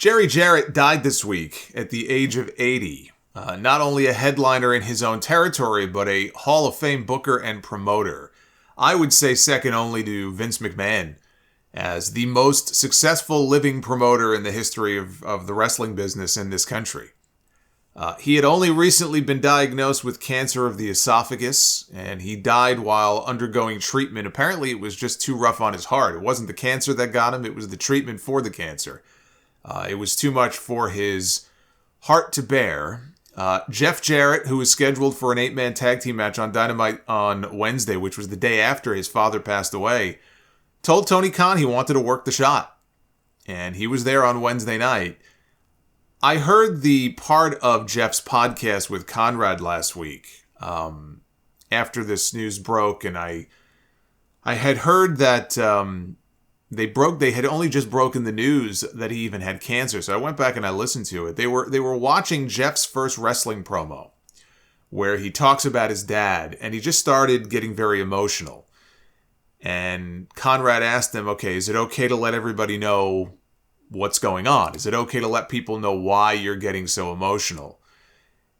Jerry Jarrett died this week at the age of 80. Not only a headliner in his own territory, but a Hall of Fame booker and promoter. I would say second only to Vince McMahon as the most successful living promoter in the history of the wrestling business in this country. He had only recently been diagnosed with cancer of the esophagus, and he died while undergoing treatment. Apparently, it was just too rough on his heart. It wasn't the cancer that got him, it was the treatment for the cancer. It was too much for his heart to bear. Jeff Jarrett, who was scheduled for an 8-man tag team match on Dynamite on Wednesday, which was the day after his father passed away, told Tony Khan he wanted to work the shot. And he was there on Wednesday night. I heard the part of Jeff's podcast with Conrad last week after this news broke, and I had heard that they had only just broken the news that he even had cancer. So I went back and I listened to it. They were watching Jeff's first wrestling promo where he talks about his dad, and he just started getting very emotional. And Conrad asked him, okay, is it okay to let everybody know what's going on? Is it okay to let people know why you're getting so emotional?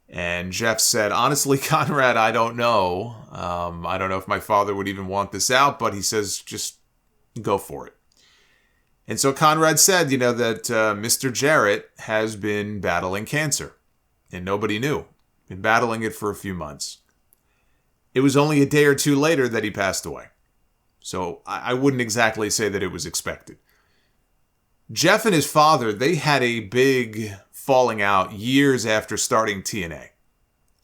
And Jeff said, honestly, Conrad, I don't know. I don't know if my father would even want this out, but he says, just go for it. And so Conrad said, that Mr. Jarrett has been battling cancer, and nobody knew. Been battling it for a few months. It was only a day or two later that he passed away. So I wouldn't exactly say that it was expected. Jeff and his father, they had a big falling out years after starting TNA.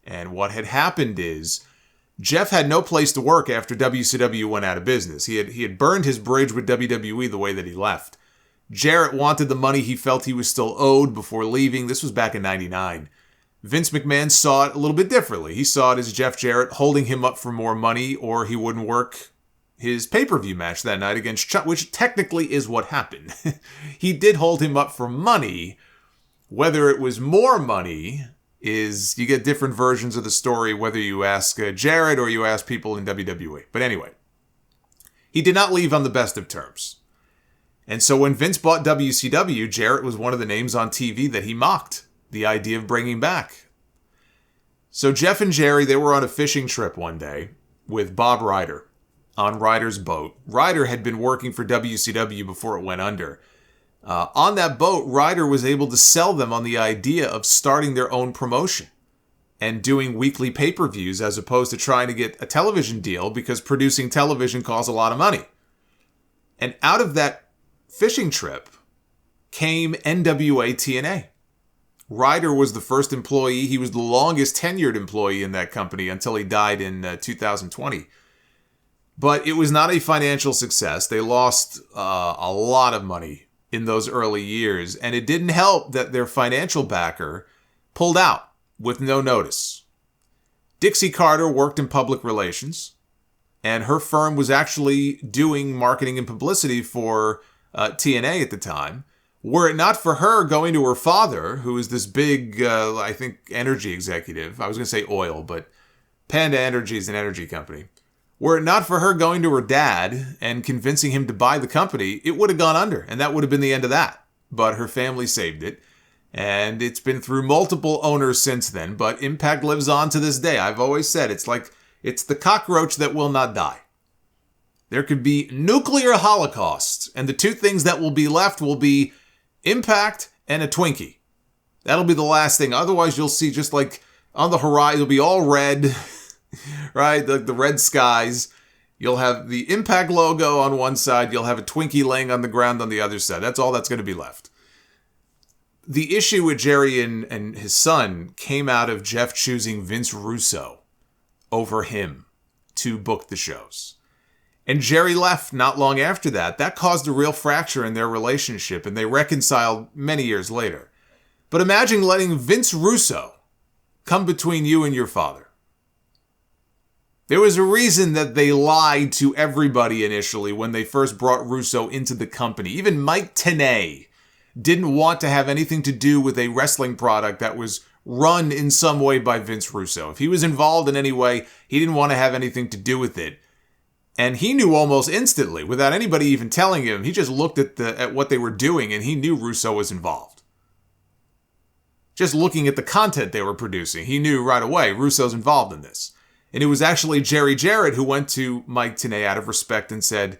And what had happened is Jeff had no place to work after WCW went out of business. He had burned his bridge with WWE the way that he left. Jarrett wanted the money he felt he was still owed before leaving. This was back in '99. Vince McMahon saw it a little bit differently. He saw it as Jeff Jarrett holding him up for more money, or he wouldn't work his pay-per-view match that night against Chuck, which technically is what happened. He did hold him up for money. Whether it was more money is, you get different versions of the story, whether you ask Jarrett or you ask people in WWE. But anyway, he did not leave on the best of terms. And so when Vince bought WCW, Jarrett was one of the names on TV that he mocked the idea of bringing back. So Jeff and Jerry, they were on a fishing trip one day with Bob Ryder on Ryder's boat. Ryder had been working for WCW before it went under. On that boat, Ryder was able to sell them on the idea of starting their own promotion and doing weekly pay-per-views as opposed to trying to get a television deal, because producing television costs a lot of money. And out of that fishing trip came NWA TNA. Ryder was the first employee. He was the longest tenured employee in that company until he died in 2020. But it was not a financial success. They lost a lot of money in those early years, and it didn't help that their financial backer pulled out with no notice. Dixie Carter worked in public relations, and her firm was actually doing marketing and publicity for TNA at the time. Were it not for her going to her father, who is this big, I think, energy executive. I was going to say oil, but Panda Energy is an energy company. Were it not for her going to her dad and convincing him to buy the company, it would have gone under, and that would have been the end of that. But her family saved it, and it's been through multiple owners since then, but Impact lives on to this day. I've always said it's the cockroach that will not die. There could be nuclear holocaust, and the two things that will be left will be Impact and a Twinkie. That'll be the last thing. Otherwise, you'll see just like on the horizon, it'll be all red, right? The red skies. You'll have the Impact logo on one side. You'll have a Twinkie laying on the ground on the other side. That's all that's going to be left. The issue with Jerry and his son came out of Jeff choosing Vince Russo over him to book the shows. And Jerry left not long after that. That caused a real fracture in their relationship, and they reconciled many years later. But imagine letting Vince Russo come between you and your father. There was a reason that they lied to everybody initially when they first brought Russo into the company. Even Mike Tenay didn't want to have anything to do with a wrestling product that was run in some way by Vince Russo. If he was involved in any way, he didn't want to have anything to do with it. And he knew almost instantly, without anybody even telling him. He just looked at what they were doing, and he knew Russo was involved. Just looking at the content they were producing, he knew right away Russo's involved in this. And it was actually Jerry Jarrett who went to Mike Tenay out of respect and said,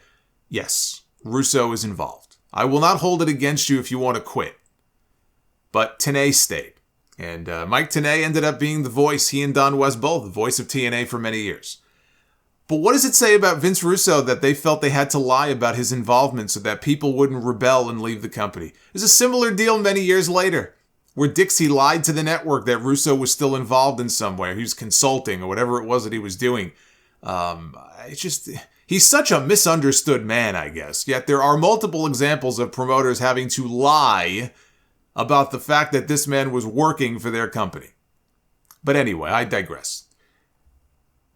yes, Russo is involved. I will not hold it against you if you want to quit. But Tenay stayed. And Mike Tenay ended up being the voice, he and Don West both, the voice of TNA for many years. But what does it say about Vince Russo that they felt they had to lie about his involvement so that people wouldn't rebel and leave the company? There's a similar deal many years later, where Dixie lied to the network that Russo was still involved in some way. He was consulting or whatever it was that he was doing. He's such a misunderstood man, I guess. Yet there are multiple examples of promoters having to lie about the fact that this man was working for their company. But anyway, I digress.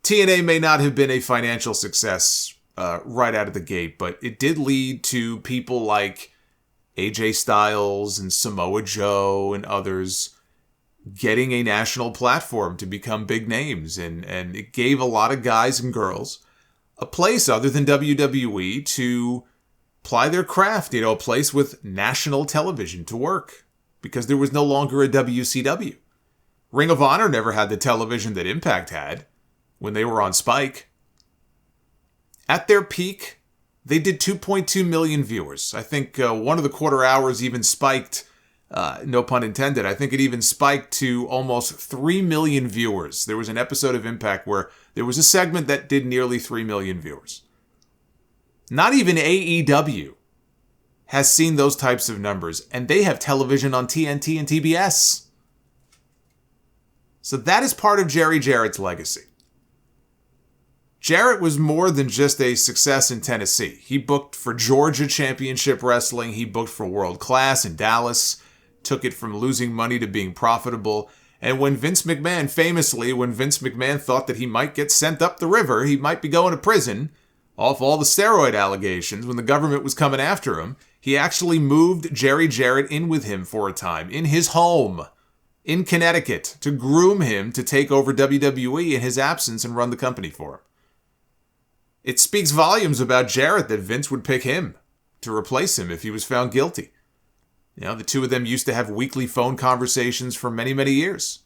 TNA may not have been a financial success right out of the gate, but it did lead to people like AJ Styles and Samoa Joe and others getting a national platform to become big names. And it gave a lot of guys and girls a place other than WWE to ply their craft, a place with national television to work, because there was no longer a WCW. Ring of Honor never had the television that Impact had when they were on Spike. At their peak, they did 2.2 million viewers. I think one of the quarter hours even spiked, no pun intended, I think it even spiked to almost 3 million viewers. There was an episode of Impact where there was a segment that did nearly 3 million viewers. Not even AEW has seen those types of numbers, and they have television on TNT and TBS. So that is part of Jerry Jarrett's legacy. Jarrett was more than just a success in Tennessee. He booked for Georgia Championship Wrestling. He booked for World Class in Dallas. Took it from losing money to being profitable. And when Vince McMahon thought that he might get sent up the river, he might be going to prison, off all the steroid allegations, when the government was coming after him, he actually moved Jerry Jarrett in with him for a time, in his home, in Connecticut, to groom him to take over WWE in his absence and run the company for him. It speaks volumes about Jarrett that Vince would pick him to replace him if he was found guilty. The two of them used to have weekly phone conversations for many, many years.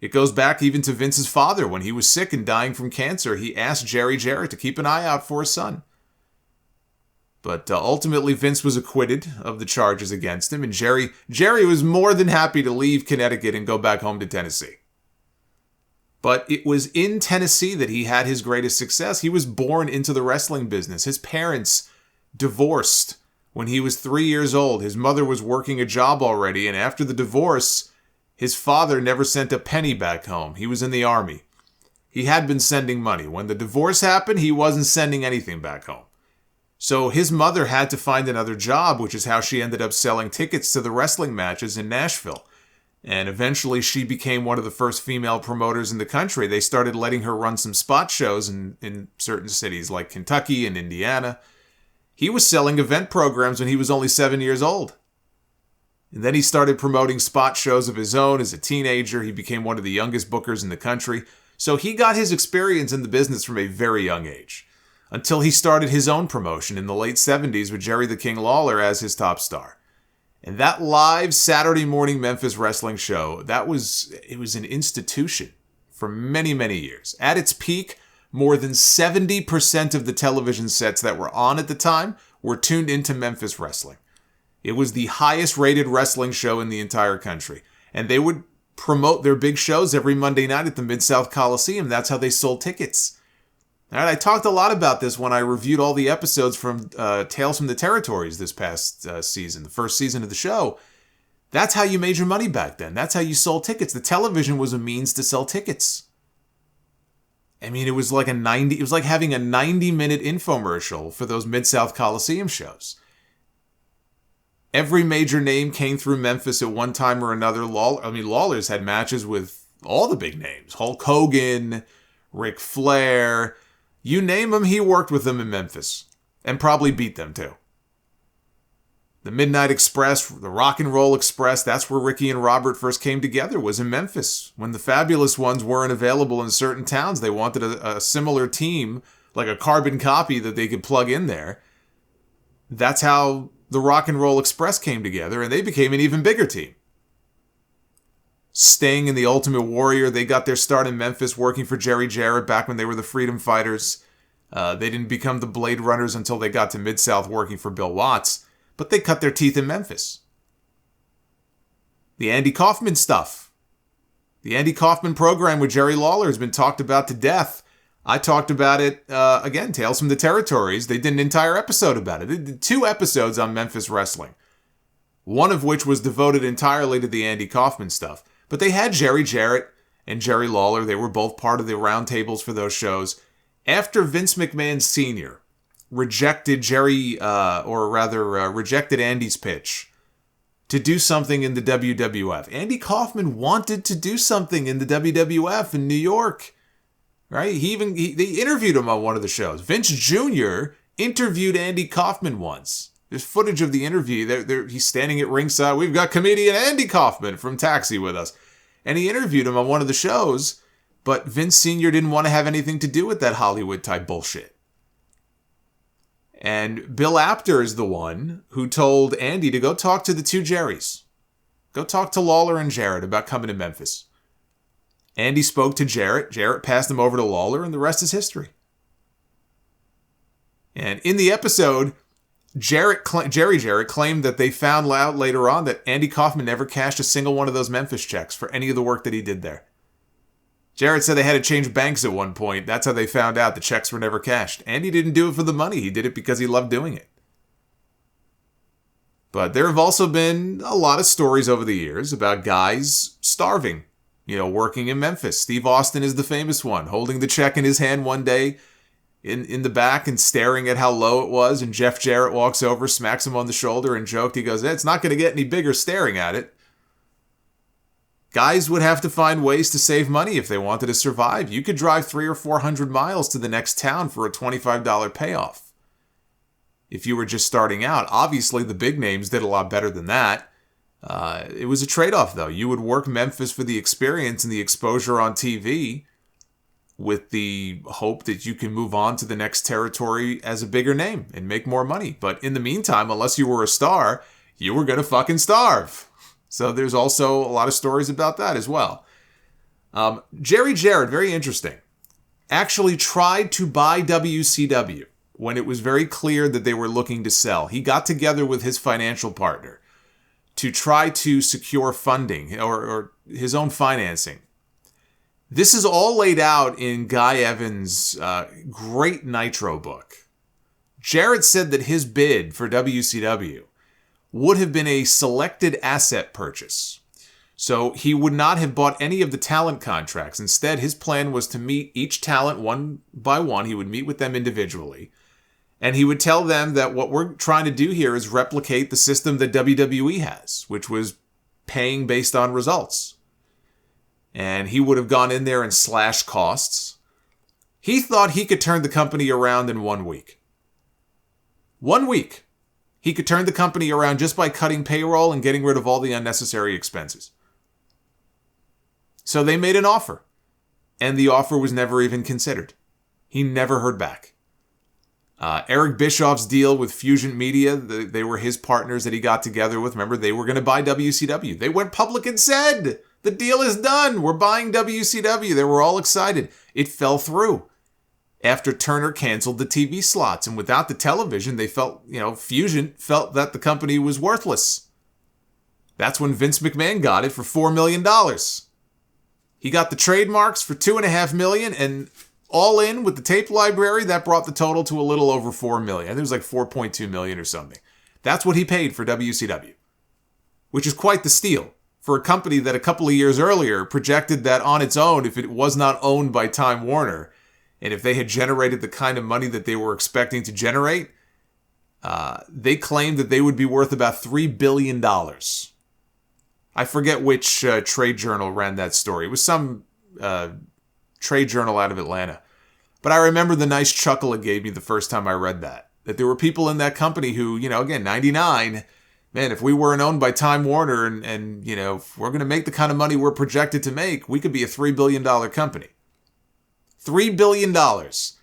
It goes back even to Vince's father. When he was sick and dying from cancer, he asked Jerry Jarrett to keep an eye out for his son. But ultimately, Vince was acquitted of the charges against him, and Jerry was more than happy to leave Connecticut and go back home to Tennessee. But it was in Tennessee that he had his greatest success. He was born into the wrestling business. His parents divorced when he was 3 years old. His mother was working a job already, and after the divorce, his father never sent a penny back home. He was in the Army. He had been sending money. When the divorce happened, he wasn't sending anything back home. So his mother had to find another job, which is how she ended up selling tickets to the wrestling matches in Nashville. And eventually she became one of the first female promoters in the country. They started letting her run some spot shows in certain cities like Kentucky and Indiana. He was selling event programs when he was only 7 years old. And then he started promoting spot shows of his own as a teenager. He became one of the youngest bookers in the country. So he got his experience in the business from a very young age, until he started his own promotion in the late 70s with Jerry the King Lawler as his top star. And that live Saturday morning Memphis Wrestling show, it was an institution for many, many years. At its peak, more than 70% of the television sets that were on at the time were tuned into Memphis Wrestling. It was the highest rated wrestling show in the entire country. And they would promote their big shows every Monday night at the Mid-South Coliseum. That's how they sold tickets. And I talked a lot about this when I reviewed all the episodes from Tales from the Territories this past season, the first season of the show. That's how you made your money back then. That's how you sold tickets. The television was a means to sell tickets. I mean, it was like having a 90-minute infomercial for those Mid-South Coliseum shows. Every major name came through Memphis at one time or another. Lawler's had matches with all the big names. Hulk Hogan, Ric Flair. You name them, he worked with them in Memphis. And probably beat them too. The Midnight Express, the Rock and Roll Express, that's where Ricky and Robert first came together, was in Memphis. When the Fabulous Ones weren't available in certain towns, they wanted a similar team, like a carbon copy that they could plug in there. That's how the Rock and Roll Express came together, and they became an even bigger team. Sting and the Ultimate Warrior, they got their start in Memphis working for Jerry Jarrett back when they were the Freedom Fighters. They didn't become the Blade Runners until they got to Mid-South working for Bill Watts, but they cut their teeth in Memphis. The Andy Kaufman stuff. The Andy Kaufman program with Jerry Lawler has been talked about to death. I talked about it, again, Tales from the Territories. They did an entire episode about it. They did 2 episodes on Memphis Wrestling, one of which was devoted entirely to the Andy Kaufman stuff. But they had Jerry Jarrett and Jerry Lawler. They were both part of the roundtables for those shows. After Vince McMahon Sr. rejected rejected Andy's pitch to do something in the WWF. Andy Kaufman wanted to do something in the WWF in New York. Right? They interviewed him on one of the shows. Vince Jr. interviewed Andy Kaufman once. There's footage of the interview. He's standing at ringside. We've got comedian Andy Kaufman from Taxi with us. And he interviewed him on one of the shows, but Vince Sr. didn't want to have anything to do with that Hollywood-type bullshit. And Bill Apter is the one who told Andy to go talk to the 2 Jerrys. Go talk to Lawler and Jarrett about coming to Memphis. Andy spoke to Jarrett. Jarrett passed him over to Lawler, and the rest is history. And in the episode, Jerry Jarrett claimed that they found out later on that Andy Kaufman never cashed a single one of those Memphis checks for any of the work that he did there. Jarrett said they had to change banks at one point. That's how they found out the checks were never cashed. Andy didn't do it for the money. He did it because he loved doing it. But there have also been a lot of stories over the years about guys starving, working in Memphis. Steve Austin is the famous one, holding the check in his hand one day in the back and staring at how low it was. And Jeff Jarrett walks over, smacks him on the shoulder and joked. He goes, it's not going to get any bigger staring at it. Guys would have to find ways to save money if they wanted to survive. You could drive 300 or 400 miles to the next town for a $25 payoff. If you were just starting out, obviously the big names did a lot better than that. It was a trade-off, though. You would work Memphis for the experience and the exposure on TV with the hope that you can move on to the next territory as a bigger name and make more money. But in the meantime, unless you were a star, you were going to fucking starve. So there's also a lot of stories about that as well. Jerry Jarrett, very interesting, actually tried to buy WCW when it was very clear that they were looking to sell. He got together with his financial partner to try to secure funding or his own financing. This is all laid out in Guy Evans' great Nitro book. Jarrett said that his bid for WCW would have been a selected asset purchase. So he would not have bought any of the talent contracts. Instead, his plan was to meet each talent one by one. He would meet with them individually. And he would tell them that what we're trying to do here is replicate the system that WWE has, which was paying based on results. And he would have gone in there and slashed costs. He thought he could turn the company around in 1 week. 1 week. He could turn the company around just by cutting payroll and getting rid of all the unnecessary expenses. So they made an offer. And the offer was never even considered. He never heard back. Eric Bischoff's deal with Fusion Media, they were his partners that he got together with. Remember, they were going to buy WCW. They went public and said, the deal is done. We're buying WCW. They were all excited. It fell through after Turner canceled the TV slots. And without the television, they felt, Fusion felt that the company was worthless. That's when Vince McMahon got it for $4 million. He got the trademarks for $2.5 million, and all in with the tape library, that brought the total to a little over $4 million. I think it was like $4.2 million or something. That's what he paid for WCW, which is quite the steal for a company that a couple of years earlier projected that on its own, if it was not owned by Time Warner, and if they had generated the kind of money that they were expecting to generate, they claimed that they would be worth about $3 billion. I forget which trade journal ran that story. It was some trade journal out of Atlanta. But I remember the nice chuckle it gave me the first time I read that. That there were people in that company who, again, 99, man, if we weren't owned by Time Warner and if we're going to make the kind of money we're projected to make, we could be a $3 billion company. $3 billion.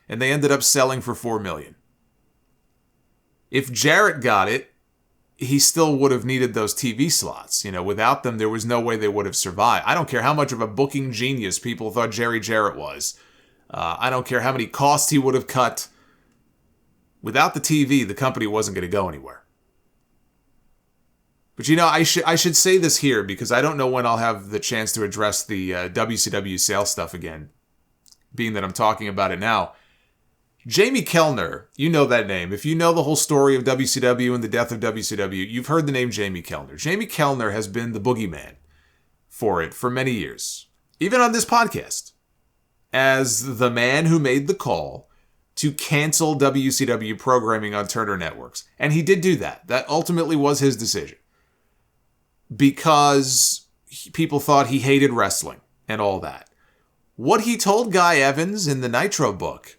And they ended up selling for $4 million. If Jarrett got it, he still would have needed those TV slots. Without them, there was no way they would have survived. I don't care how much of a booking genius people thought Jerry Jarrett was. I don't care how many costs he would have cut. Without the TV, the company wasn't going to go anywhere. But I should say this here because I don't know when I'll have the chance to address the WCW sales stuff again, being that I'm talking about it now. Jamie Kellner, you know that name. If you know the whole story of WCW and the death of WCW, you've heard the name Jamie Kellner. Jamie Kellner has been the boogeyman for it for many years, even on this podcast, as the man who made the call to cancel WCW programming on Turner Networks. And he did do that. That ultimately was his decision. Because people thought he hated wrestling and all that. What he told Guy Evans in the Nitro book,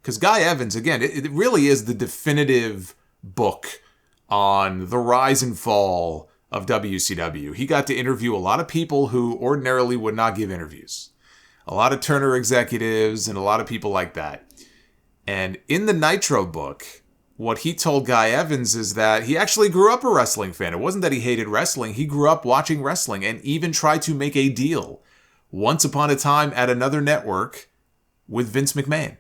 because Guy Evans, again, it really is the definitive book on the rise and fall of WCW. He got to interview a lot of people who ordinarily would not give interviews. A lot of Turner executives and a lot of people like that. And in the Nitro book, what he told Guy Evans is that he actually grew up a wrestling fan. It wasn't that he hated wrestling. He grew up watching wrestling and even tried to make a deal once upon a time at another network with Vince McMahon.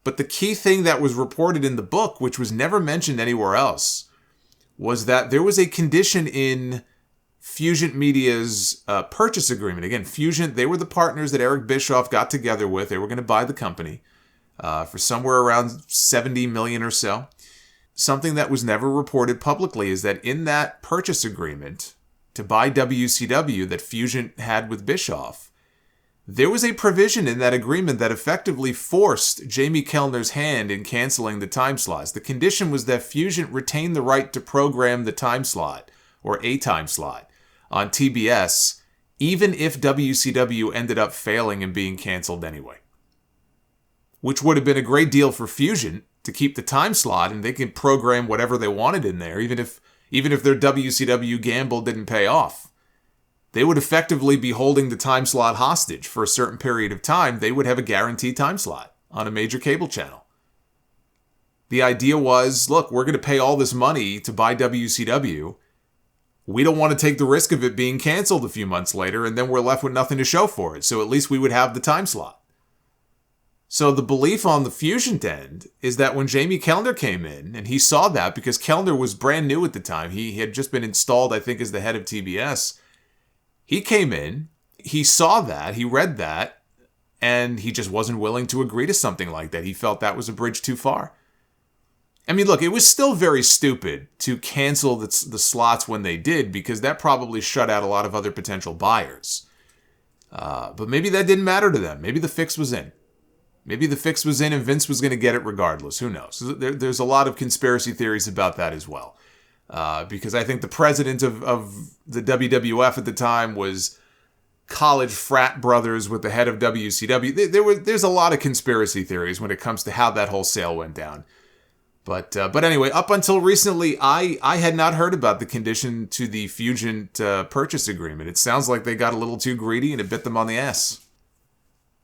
But the key thing that was reported in the book, which was never mentioned anywhere else, was that there was a condition in Fusion Media's purchase agreement. Again, Fusion, they were the partners that Eric Bischoff got together with. They were going to buy the company for somewhere around $70 million or so. Something that was never reported publicly is that in that purchase agreement to buy WCW that Fusion had with Bischoff, there was a provision in that agreement that effectively forced Jamie Kellner's hand in canceling the time slots. The condition was that Fusion retain the right to program the time slot, or a time slot, on TBS, even if WCW ended up failing and being canceled anyway. Which would have been a great deal for Fusion to keep the time slot, and they could program whatever they wanted in there, even if their WCW gamble didn't pay off. They would effectively be holding the time slot hostage for a certain period of time. They would have a guaranteed time slot on a major cable channel. The idea was, look, we're going to pay all this money to buy WCW. We don't want to take the risk of it being canceled a few months later, and then we're left with nothing to show for it. So at least we would have the time slot. So the belief on the Fusion end is that when Jamie Kellner came in, and he saw that because Kellner was brand new at the time, he had just been installed, I think, as the head of TBS. He came in, he saw that, he read that, and he just wasn't willing to agree to something like that. He felt that was a bridge too far. I mean, look, it was still very stupid to cancel the slots when they did, because that probably shut out a lot of other potential buyers. But maybe that didn't matter to them. Maybe the fix was in. Maybe the fix was in and Vince was going to get it regardless. Who knows? There's a lot of conspiracy theories about that as well. Because I think the president of the WWF at the time was college frat brothers with the head of WCW. There's a lot of conspiracy theories when it comes to how that whole sale went down. But anyway, up until recently, I had not heard about the condition to the Fusion purchase agreement. It sounds like they got a little too greedy and it bit them on the ass.